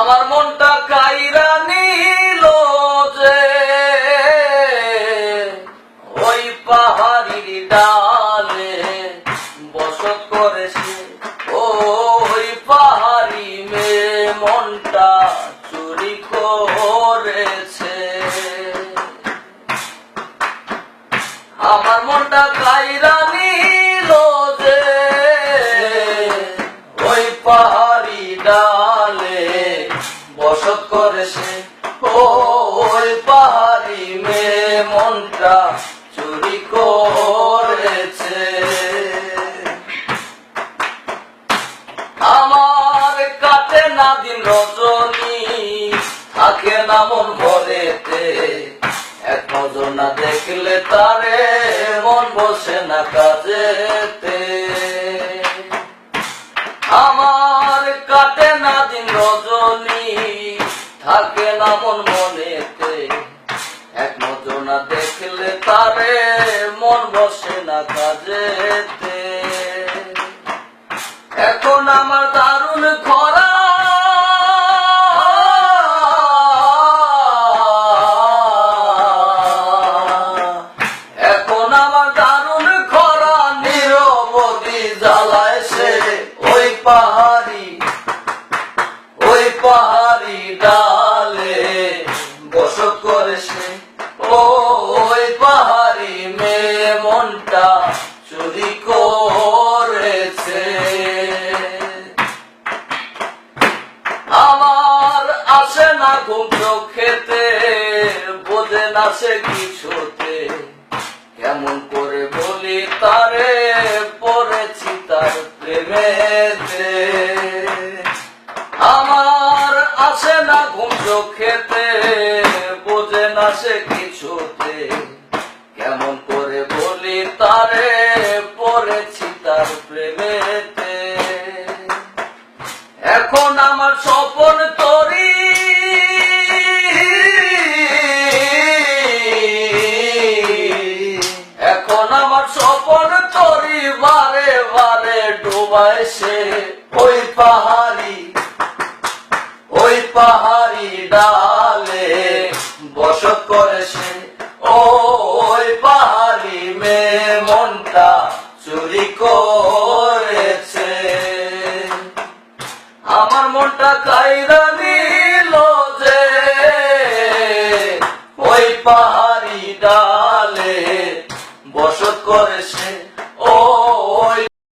আমার মনটা কাইরা নিল যে ওই পাহাড়ির ডালে বসত করেছে। ওই পাহাড়ি মেয়ে মনটা চুরি করেছে। আমার মনটা কাইরা নিল যে ওই পাহাড়ি ডালে বসত করেছে। ওই পাহাড়ি মেয়ে মনটা চুরি করেছে। আমার কাটে না দিন রজনী, থাকে না মন ভরেতে। এক নজর না দেখলে তারে মন বসে না কাজেতে। আমার কাটে না দিন রজনী, থাকে না মন মনেতে। এক নজর না দেখলে তারে মন বসে না কাজেতে। এখন আমার দারুণ খরা, এখন আমার দারুণ খরা নিরবধি জ্বালায় সে। ওই পাহাড়ি ডালে বসত করেছে। ওই পাহাড়ি মেয়ে মনটা চুরি করেছে। আমার আসে না ঘুম চোখেতে, বোঝে না সে কিছুতে। কেমন করে বলি তারে পড়েছি তার প্রেমেতে। আমার আসে না ঘুম চোখেতে, বোঝে না সে কিছুতে। কেমন করে বলি তারে পড়েছি তার প্রেমেতে। এখন আমার স্বপন তরি, এখন আমার স্বপন তরি বারে বারে ডুবায় সে। ওই পাহাড়ি ডালে বসত করেছে। ওই পাহাড়ি মেয়ে মনটা চুরি করেছে। আমার মনটা কাইরা